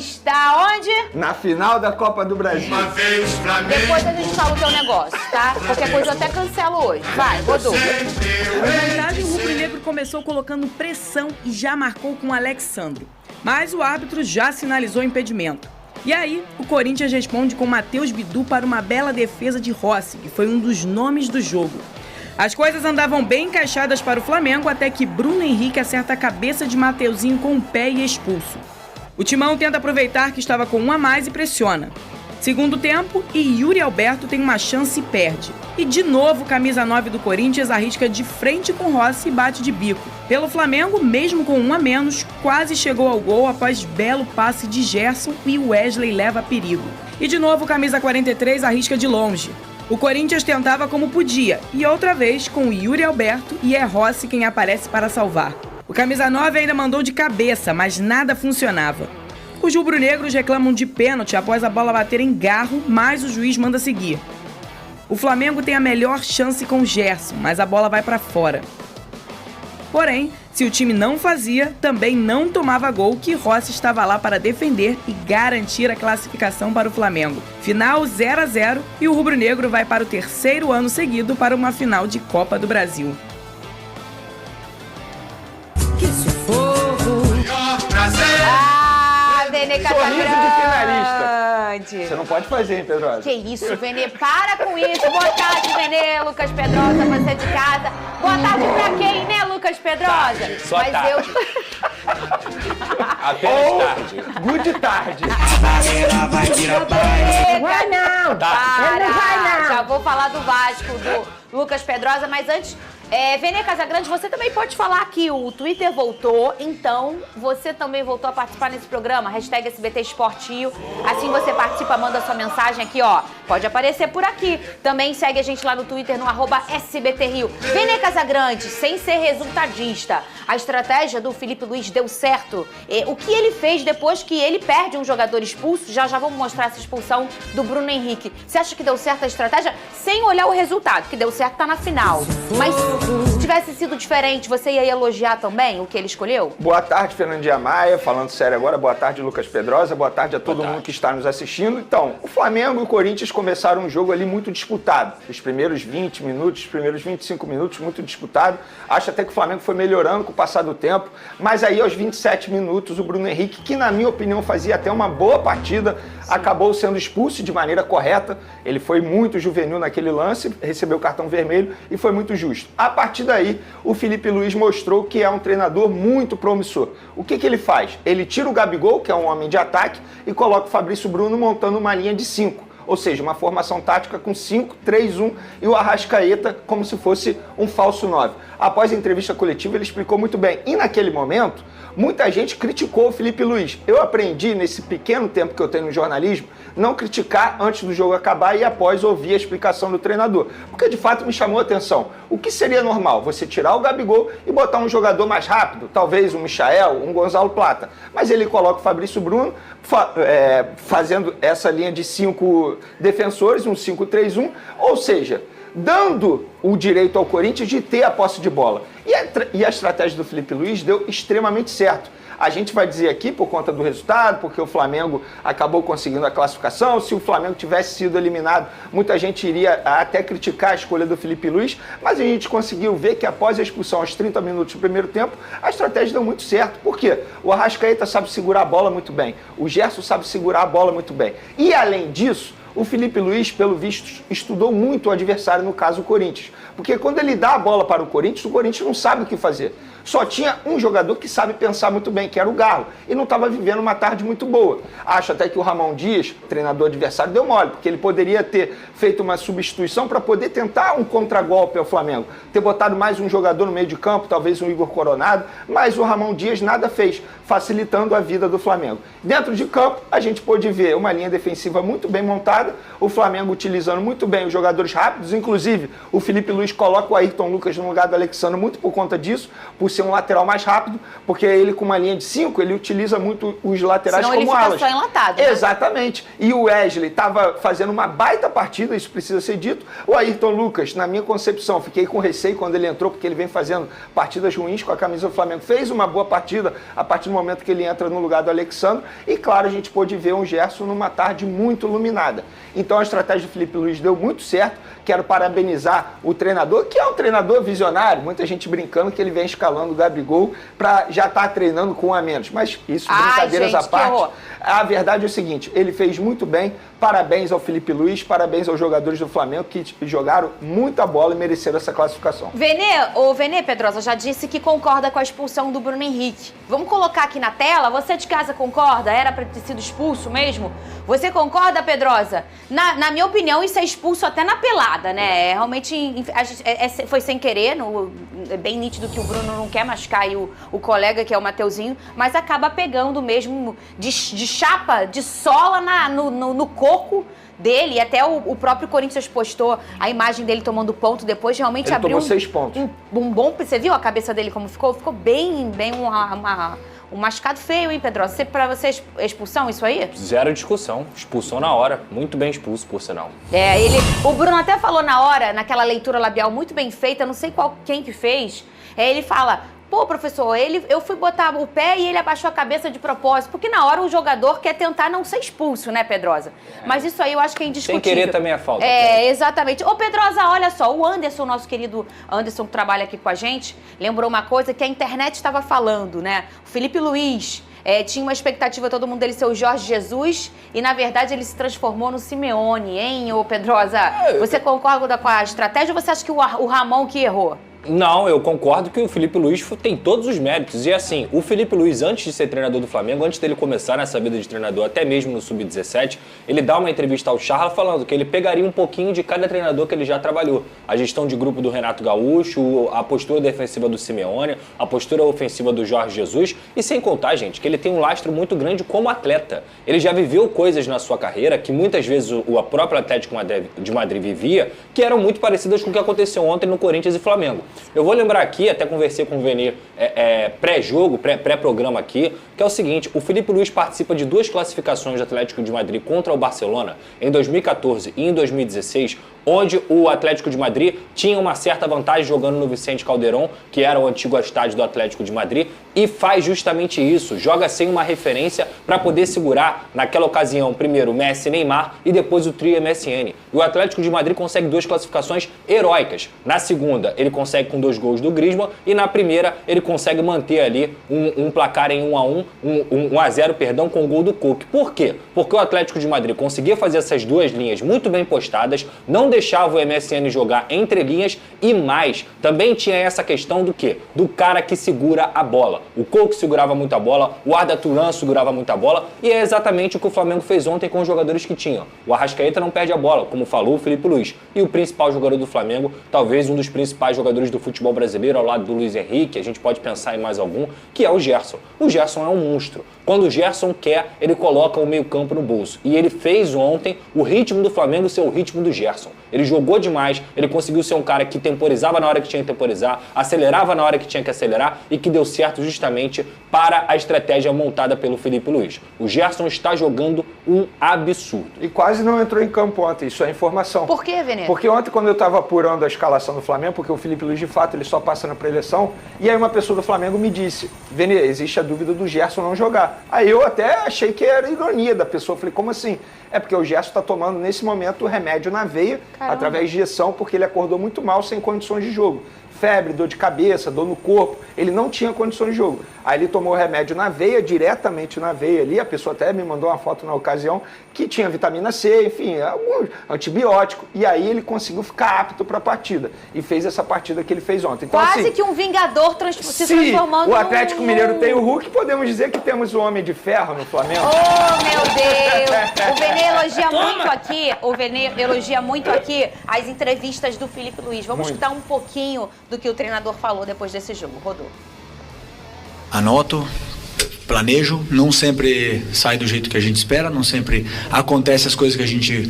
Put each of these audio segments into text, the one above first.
está onde? Na final da Copa do Brasil. Uma vez Flamengo. Depois a gente fala o teu negócio, tá? Qualquer coisa eu até cancelo hoje. Vai, rodou. Na verdade, o rubro-negro começou colocando pressão e já marcou com o Alexandro. Mas o árbitro já sinalizou impedimento. E aí, o Corinthians responde com Matheus Bidu para uma bela defesa de Rossi, que foi um dos nomes do jogo. As coisas andavam bem encaixadas para o Flamengo até que Bruno Henrique acerta a cabeça de Mateuzinho com o pé e é expulso. O Timão tenta aproveitar que estava com um a mais e pressiona. Segundo tempo, e Yuri Alberto tem uma chance e perde. E de novo, camisa 9 do Corinthians arrisca de frente com Rossi e bate de bico. Pelo Flamengo, mesmo com um a menos, quase chegou ao gol após belo passe de Gerson e Wesley leva a perigo. E de novo, camisa 43 arrisca de longe. O Corinthians tentava como podia, e outra vez com o Yuri Alberto, e é Rossi quem aparece para salvar. O camisa 9 ainda mandou de cabeça, mas nada funcionava. Os rubro-negros reclamam de pênalti após a bola bater em Garro, mas o juiz manda seguir. O Flamengo tem a melhor chance com Gerson, mas a bola vai para fora. Porém, se o time não fazia, também não tomava gol, que Rossi estava lá para defender e garantir a classificação para o Flamengo. Final 0-0 e o rubro-negro vai para o 3º ano seguido para uma final de Copa do Brasil. Que sufoco! Vene Sorriso de finalista. Casagrande. Você não pode fazer, hein, Pedrosa? Que isso, Vene, para com isso. Boa tarde, Vene, Lucas Pedrosa, você de casa. Boa tarde pra quem, né, Lucas Pedrosa? Só Mas tarde. Apenas tarde. Good tarde. Vai não! Tá. Ele não vai não! Já vou falar do Vasco, do Lucas Pedrosa, mas antes... Vene Casagrande, você também pode falar que o Twitter voltou, então você também voltou a participar nesse programa, hashtag SBT Esportivo. Assim você participa, manda sua mensagem aqui, ó. Pode aparecer por aqui. Também segue a gente lá no Twitter, no @SBTRio. Vene Casagrande, sem ser resultadista, a estratégia do Felipe Luiz deu certo. O que ele fez depois que ele perde um jogador expulso, já vamos mostrar essa expulsão do Bruno Henrique. Você acha que deu certo a estratégia? Sem olhar o resultado, que deu certo tá na final. Mas se tivesse sido diferente, você ia elogiar também o que ele escolheu? Boa tarde, Fernandinha Maia. Falando sério agora, boa tarde, Lucas Pedrosa. Boa tarde a todo mundo que está nos assistindo. Então, o Flamengo e o Corinthians começaram um jogo ali muito disputado. Os primeiros 20 minutos, os primeiros 25 minutos, muito disputado. Acho até que o Flamengo foi melhorando com o passar do tempo. Mas aí, aos 27 minutos, o Bruno Henrique, que na minha opinião fazia até uma boa partida, acabou sendo expulso de maneira correta. Ele foi muito juvenil naquele lance, recebeu o cartão vermelho e foi muito justo. A partir daí, o Felipe Luiz mostrou que é um treinador muito promissor. O que ele faz? Ele tira o Gabigol, que é um homem de ataque, e coloca o Fabrício Bruno montando uma linha de 5. Ou seja, uma formação tática com 5-3-1 e o Arrascaeta como se fosse um falso 9. Após a entrevista coletiva, ele explicou muito bem. E naquele momento, muita gente criticou o Felipe Luiz. Eu aprendi, nesse pequeno tempo que eu tenho no jornalismo, não criticar antes do jogo acabar e após ouvir a explicação do treinador. Porque, de fato, me chamou a atenção. O que seria normal? Você tirar o Gabigol e botar um jogador mais rápido, talvez um Michael, um Gonzalo Plata. Mas ele coloca o Fabrício Bruno fazendo essa linha de 5 defensores, um 5-3-1, ou seja, dando o direito ao Corinthians de ter a posse de bola. E a estratégia do Felipe Luiz deu extremamente certo. A gente vai dizer aqui por conta do resultado, porque o Flamengo acabou conseguindo a classificação. Se o Flamengo tivesse sido eliminado, muita gente iria até criticar a escolha do Felipe Luiz, mas a gente conseguiu ver que após a expulsão aos 30 minutos do primeiro tempo, a estratégia deu muito certo. Por quê? O Arrascaeta sabe segurar a bola muito bem, o Gerson sabe segurar a bola muito bem. E além disso, o Felipe Luiz, pelo visto, estudou muito o adversário, no caso o Corinthians. Porque quando ele dá a bola para o Corinthians não sabe o que fazer. Só tinha um jogador que sabe pensar muito bem, que era o Garro, e não estava vivendo uma tarde muito boa. Acho até que o Ramon Dias, treinador adversário, deu mole, porque ele poderia ter feito uma substituição para poder tentar um contragolpe ao Flamengo, ter botado mais um jogador no meio de campo, talvez um Igor Coronado, mas o Ramon Dias nada fez, facilitando a vida do Flamengo. Dentro de campo, a gente pôde ver uma linha defensiva muito bem montada, o Flamengo utilizando muito bem os jogadores rápidos, inclusive o Felipe Luiz coloca o Ayrton Lucas no lugar do Alexandre muito por conta disso, por ser um lateral mais rápido, porque ele com uma linha de 5, ele utiliza muito os laterais senão como ele fica alas. só enlatado, né? Exatamente. E o Wesley estava fazendo uma baita partida, isso precisa ser dito. O Ayrton Lucas, na minha concepção, fiquei com receio quando ele entrou, porque ele vem fazendo partidas ruins com a camisa do Flamengo. Fez uma boa partida a partir do momento que ele entra no lugar do Alexandre. E claro, a gente pôde ver um Gerson numa tarde muito iluminada. Então a estratégia do Felipe Luiz deu muito certo. Quero parabenizar o treinador, que é um treinador visionário. Muita gente brincando que ele vem escalando o Gabigol para já estar treinando com um a menos. Mas isso, brincadeiras à parte. A verdade é o seguinte, ele fez muito bem. Parabéns ao Felipe Luiz, parabéns aos jogadores do Flamengo que jogaram muita bola e mereceram essa classificação. O Venê, Pedrosa, já disse que concorda com a expulsão do Bruno Henrique. Vamos colocar aqui na tela? Você de casa concorda? Era para ter sido expulso mesmo? Você concorda, Pedrosa? Na minha opinião, isso é expulso até na pelada, né? Realmente foi sem querer, é bem nítido que o Bruno não quer machucar aí o colega, que é o Mateuzinho, mas acaba pegando mesmo de chapa, de sola no coco dele. E até o próprio Corinthians postou a imagem dele tomando ponto depois, realmente ele abriu tomou 6 pontos. Um bom... Você viu a cabeça dele como ficou? Ficou bem um machucado feio, hein, Pedrosa? Pra você é expulsão isso aí? Zero discussão. Expulsão na hora. Muito bem expulso, por sinal. O Bruno até falou na hora, naquela leitura labial muito bem feita, não sei quem que fez, ele fala... Pô, professor, eu fui botar o pé e ele abaixou a cabeça de propósito, porque na hora o jogador quer tentar não ser expulso, né, Pedrosa? Mas isso aí eu acho que é indiscutível. Sem querer também é falta. Exatamente. Ô, Pedrosa, olha só, o Anderson, nosso querido Anderson, que trabalha aqui com a gente, lembrou uma coisa que a internet estava falando, né? O Felipe Luiz tinha uma expectativa, todo mundo dele ser o Jorge Jesus, e na verdade ele se transformou no Simeone, hein, ô Pedrosa? Você concorda com a estratégia ou você acha que o Ramon que errou? Não, eu concordo que o Felipe Luiz tem todos os méritos. E assim, o Felipe Luiz, antes de ser treinador do Flamengo, antes dele começar nessa vida de treinador, até mesmo no Sub-17, ele dá uma entrevista ao Charla falando que ele pegaria um pouquinho de cada treinador que ele já trabalhou. A gestão de grupo do Renato Gaúcho, a postura defensiva do Simeone, a postura ofensiva do Jorge Jesus, e sem contar, gente, que ele tem um lastro muito grande como atleta. Ele já viveu coisas na sua carreira que muitas vezes o próprio Atlético de Madrid vivia, que eram muito parecidas com o que aconteceu ontem no Corinthians e Flamengo. Eu vou lembrar aqui, até conversei com o Venê pré-jogo, pré-programa aqui, que é o seguinte, o Felipe Luiz participa de 2 classificações do Atlético de Madrid contra o Barcelona em 2014 e em 2016, onde o Atlético de Madrid tinha uma certa vantagem jogando no Vicente Calderón, que era o antigo estádio do Atlético de Madrid, e faz justamente isso, joga sem uma referência para poder segurar, naquela ocasião, primeiro Messi e Neymar e depois o trio MSN. E o Atlético de Madrid consegue 2 classificações heróicas. Na segunda, ele consegue com 2 gols do Griezmann e na primeira, ele consegue manter ali um placar em 1-0, perdão, com o gol do Cook. Por quê? Porque o Atlético de Madrid conseguia fazer essas 2 linhas muito bem postadas, não deixava o MSN jogar entre linhas e mais, também tinha essa questão do quê? Do cara que segura a bola. O Cook segurava muito a bola, o Arda Turan segurava muito a bola e é exatamente o que o Flamengo fez ontem com os jogadores que tinham. O Arrascaeta não perde a bola, como falou o Felipe Luiz. E o principal jogador do Flamengo, talvez um dos principais jogadores do futebol brasileiro, ao lado do Luiz Henrique, a gente pode pensar em mais algum, que é o Gerson. O Gerson é um monstro. Quando o Gerson quer, ele coloca o meio-campo no bolso. E ele fez ontem o ritmo do Flamengo ser o ritmo do Gerson. Ele jogou demais, ele conseguiu ser um cara que temporizava na hora que tinha que temporizar, acelerava na hora que tinha que acelerar e que deu certo justamente para a estratégia montada pelo Felipe Luiz. O Gerson está jogando um absurdo. E quase não entrou em campo ontem, isso é informação. Por quê, Venê? Porque ontem, quando eu estava apurando a escalação do Flamengo, porque o Felipe Luiz, de fato, ele só passa na preleção, e aí uma pessoa do Flamengo me disse, Venê, existe a dúvida do Gerson não jogar. Aí eu até achei que era ironia da pessoa, falei, como assim? É porque o Gerson está tomando, nesse momento, remédio na veia, através de injeção, porque ele acordou muito mal, sem condições de jogo. Febre, dor de cabeça, dor no corpo, ele não tinha condições de jogo. Aí ele tomou o remédio na veia, diretamente na veia ali, a pessoa até me mandou uma foto na ocasião, que tinha vitamina C, enfim, algum antibiótico, e aí ele conseguiu ficar apto para a partida, e fez essa partida que ele fez ontem. Então, quase assim, que um vingador se transformando o Atlético Mineiro tem o Hulk, podemos dizer que temos o Homem de Ferro no Flamengo. Oh, meu Deus! O Venê elogia muito aqui as entrevistas do Felipe Luiz. Vamos escutar um pouquinho do que o treinador falou depois desse jogo. Rodou. Anoto, planejo, não sempre sai do jeito que a gente espera, não sempre acontece as coisas que a gente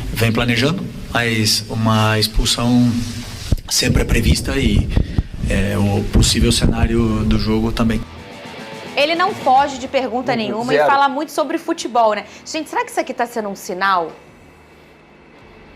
vem planejando, mas uma expulsão sempre é prevista e o possível cenário do jogo também. Ele não foge de pergunta nenhuma e fala muito sobre futebol, né? Gente, será que isso aqui tá sendo um sinal?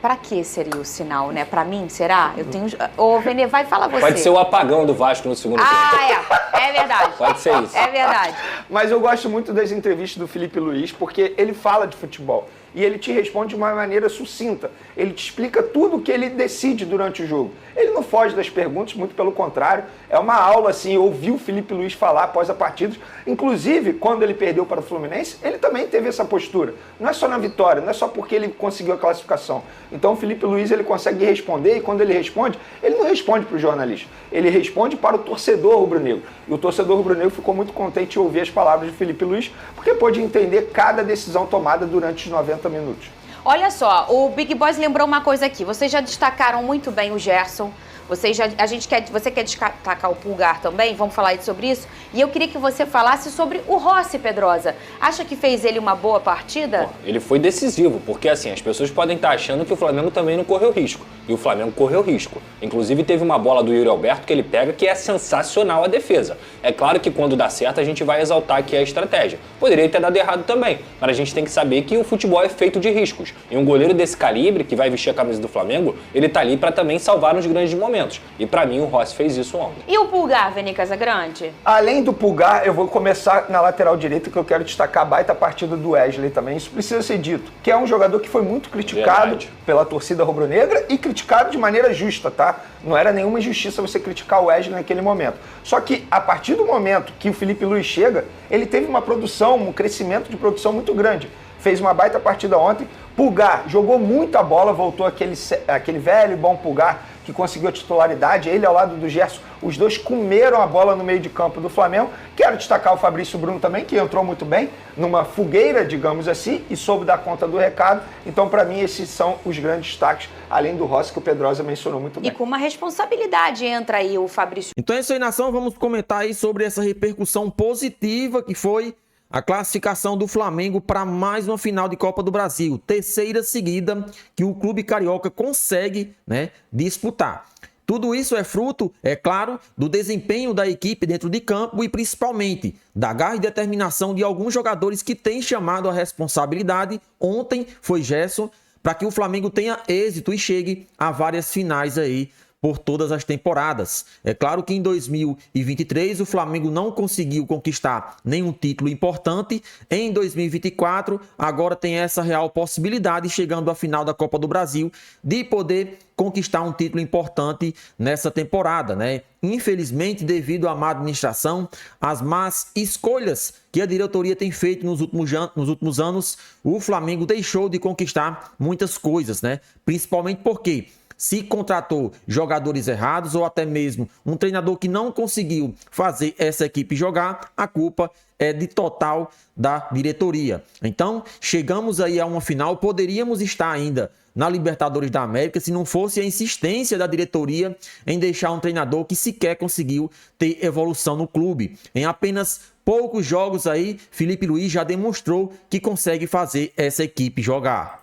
Pra que seria o sinal, né? Pra mim, será? Eu tenho... Ô, Vene, vai, fala você. Pode ser o apagão do Vasco no segundo tempo. É verdade. Pode ser isso. É verdade. Mas eu gosto muito das entrevistas do Felipe Luiz, porque ele fala de futebol. E ele te responde de uma maneira sucinta. Ele te explica tudo o que ele decide durante o jogo. Ele não foge das perguntas, muito pelo contrário. É uma aula, assim, ouvir o Felipe Luiz falar após a partida. Inclusive, quando ele perdeu para o Fluminense, ele também teve essa postura. Não é só na vitória, não é só porque ele conseguiu a classificação. Então o Felipe Luiz, ele consegue responder, e quando ele responde, ele não responde para o jornalista. Ele responde para o torcedor rubro-negro. E o torcedor rubro-negro ficou muito contente em ouvir as palavras de Felipe Luiz, porque pôde entender cada decisão tomada durante os 90 minutos. Olha só, o Big Boys lembrou uma coisa aqui. Vocês já destacaram muito bem o Gerson. Você quer destacar o Pulgar também? Vamos falar sobre isso? E eu queria que você falasse sobre o Rossi, Pedrosa. Acha que fez ele uma boa partida? Bom, ele foi decisivo, porque assim, as pessoas podem estar achando que o Flamengo também não correu risco. E o Flamengo correu risco. Inclusive teve uma bola do Yuri Alberto que ele pega que é sensacional a defesa. É claro que quando dá certo a gente vai exaltar aqui a estratégia. Poderia ter dado errado também, mas a gente tem que saber que o futebol é feito de riscos. E um goleiro desse calibre, que vai vestir a camisa do Flamengo, ele tá ali para também salvar nos grandes momentos. E pra mim o Rossi fez isso ontem. E o Pulgar, Vene Casagrande? Além do Pulgar, eu vou começar na lateral direita, que eu quero destacar a baita partida do Wesley também. Isso precisa ser dito, que é um jogador que foi muito criticado pela torcida rubro-negra e criticado de maneira justa, tá? Não era nenhuma injustiça você criticar o Wesley naquele momento. Só que a partir do momento que o Felipe Luiz chega, ele teve uma produção, um crescimento de produção muito grande. Fez uma baita partida ontem. Pulgar jogou muita bola, voltou aquele velho e bom Pulgar que conseguiu a titularidade, ele ao lado do Gerson, os dois comeram a bola no meio de campo do Flamengo. Quero destacar o Fabrício Bruno também, que entrou muito bem, numa fogueira, digamos assim, e soube dar conta do recado. Então, para mim, esses são os grandes destaques, além do Rossi, que o Pedrosa mencionou muito bem. E com uma responsabilidade entra aí o Fabrício. Então é isso aí, nação, vamos comentar aí sobre essa repercussão positiva que foi a classificação do Flamengo para mais uma final de Copa do Brasil. Terceira seguida que o clube carioca consegue, né, disputar. Tudo isso é fruto, é claro, do desempenho da equipe dentro de campo e principalmente da garra e determinação de alguns jogadores que têm chamado a responsabilidade. Ontem foi Gerson, para que o Flamengo tenha êxito e chegue a várias finais aí por todas as temporadas. É claro que em 2023 o Flamengo não conseguiu conquistar nenhum título importante. Em 2024, agora tem essa real possibilidade, chegando à final da Copa do Brasil, de poder conquistar um título importante nessa temporada, né? Infelizmente, devido à má administração, às más escolhas que a diretoria tem feito nos últimos anos, o Flamengo deixou de conquistar muitas coisas, né? Principalmente porque se contratou jogadores errados ou até mesmo um treinador que não conseguiu fazer essa equipe jogar, a culpa é de total da diretoria. Então, chegamos aí a uma final, poderíamos estar ainda na Libertadores da América se não fosse a insistência da diretoria em deixar um treinador que sequer conseguiu ter evolução no clube. Em apenas poucos jogos aí, Felipe Luiz já demonstrou que consegue fazer essa equipe jogar.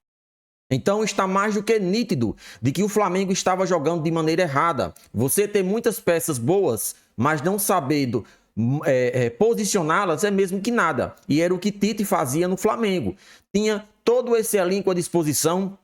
Então está mais do que nítido de que o Flamengo estava jogando de maneira errada. Você ter muitas peças boas, mas não sabendo posicioná-las é mesmo que nada. E era o que Tite fazia no Flamengo. Tinha todo esse elenco à disposição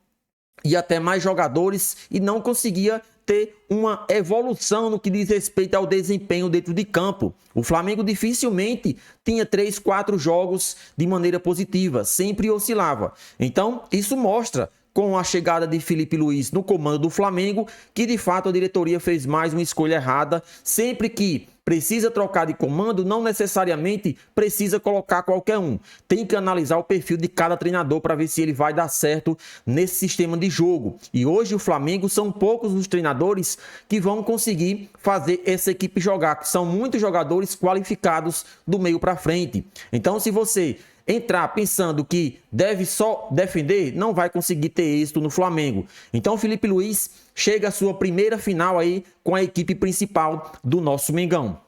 e até mais jogadores e não conseguia ter uma evolução no que diz respeito ao desempenho dentro de campo. O Flamengo dificilmente tinha 3, 4 jogos de maneira positiva, sempre oscilava. Então, isso mostra, com a chegada de Felipe Luiz no comando do Flamengo, que de fato a diretoria fez mais uma escolha errada. Sempre que precisa trocar de comando, não necessariamente precisa colocar qualquer um. Tem que analisar o perfil de cada treinador para ver se ele vai dar certo nesse sistema de jogo. E hoje o Flamengo são poucos os treinadores que vão conseguir fazer essa equipe jogar, que são muitos jogadores qualificados do meio para frente. Então, se você entrar pensando que deve só defender, não vai conseguir ter êxito no Flamengo. Então o Felipe Luiz chega à sua primeira final aí com a equipe principal do nosso Mengão.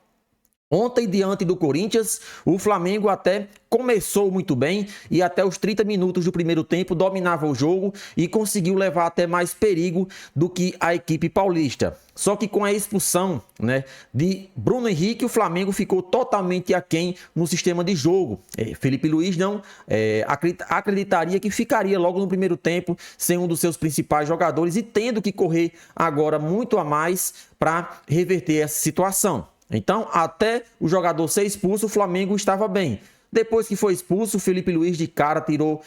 Ontem, diante do Corinthians, o Flamengo até começou muito bem e até os 30 minutos do primeiro tempo dominava o jogo e conseguiu levar até mais perigo do que a equipe paulista. Só que com a expulsão, né, de Bruno Henrique, o Flamengo ficou totalmente aquém no sistema de jogo. Felipe Luiz não acreditaria que ficaria logo no primeiro tempo sem um dos seus principais jogadores e tendo que correr agora muito a mais para reverter essa situação. Então, até o jogador ser expulso, o Flamengo estava bem. Depois que foi expulso, o Felipe Luiz de cara tirou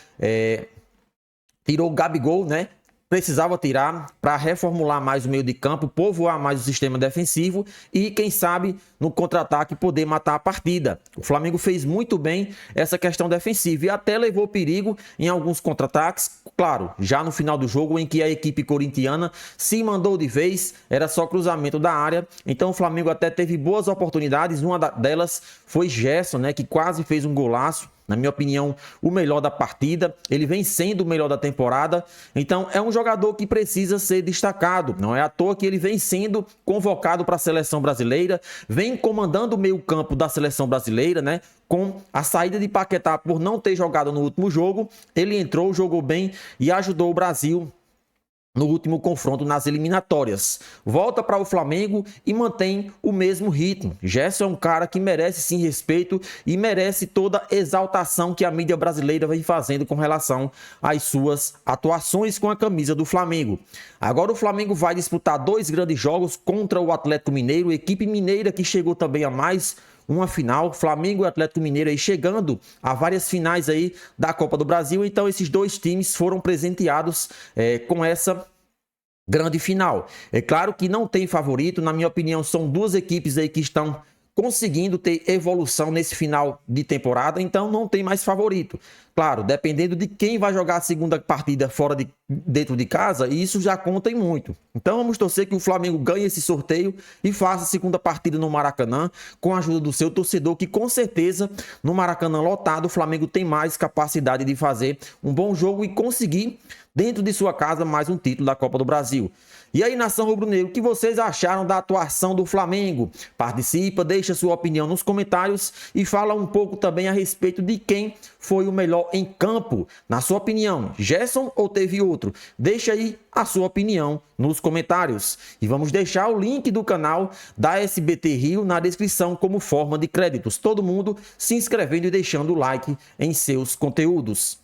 o Gabigol, né? Precisava tirar para reformular mais o meio de campo, povoar mais o sistema defensivo e, quem sabe, no contra-ataque poder matar a partida. O Flamengo fez muito bem essa questão defensiva e até levou perigo em alguns contra-ataques. Claro, já no final do jogo em que a equipe corintiana se mandou de vez, era só cruzamento da área. Então o Flamengo até teve boas oportunidades, uma delas foi Gerson, né, que quase fez um golaço. Na minha opinião, o melhor da partida. Ele vem sendo o melhor da temporada. Então, é um jogador que precisa ser destacado. Não é à toa que ele vem sendo convocado para a seleção brasileira. Vem comandando o meio-campo da seleção brasileira, né? Com a saída de Paquetá por não ter jogado no último jogo. Ele entrou, jogou bem e ajudou o Brasil no último confronto nas eliminatórias. Volta para o Flamengo e mantém o mesmo ritmo. Gerson é um cara que merece sim respeito e merece toda a exaltação que a mídia brasileira vem fazendo com relação às suas atuações com a camisa do Flamengo. Agora o Flamengo vai disputar 2 grandes jogos contra o Atlético Mineiro, equipe mineira que chegou também a mais uma final, Flamengo e Atlético Mineiro aí chegando a várias finais aí da Copa do Brasil. Então esses 2 times foram presenteados com essa grande final. É claro que não tem favorito, na minha opinião são 2 equipes aí que estão conseguindo ter evolução nesse final de temporada, então não tem mais favorito. Claro, dependendo de quem vai jogar a segunda partida dentro de casa, isso já conta em muito. Então vamos torcer que o Flamengo ganhe esse sorteio e faça a segunda partida no Maracanã com a ajuda do seu torcedor, que com certeza no Maracanã lotado o Flamengo tem mais capacidade de fazer um bom jogo e conseguir dentro de sua casa mais um título da Copa do Brasil. E aí, nação rubro-negro, o que vocês acharam da atuação do Flamengo? Participa, deixa sua opinião nos comentários e fala um pouco também a respeito de quem foi o melhor em campo. Na sua opinião, Gerson ou teve outro? Deixa aí a sua opinião nos comentários. E vamos deixar o link do canal da SBT Rio na descrição como forma de créditos. Todo mundo se inscrevendo e deixando o like em seus conteúdos.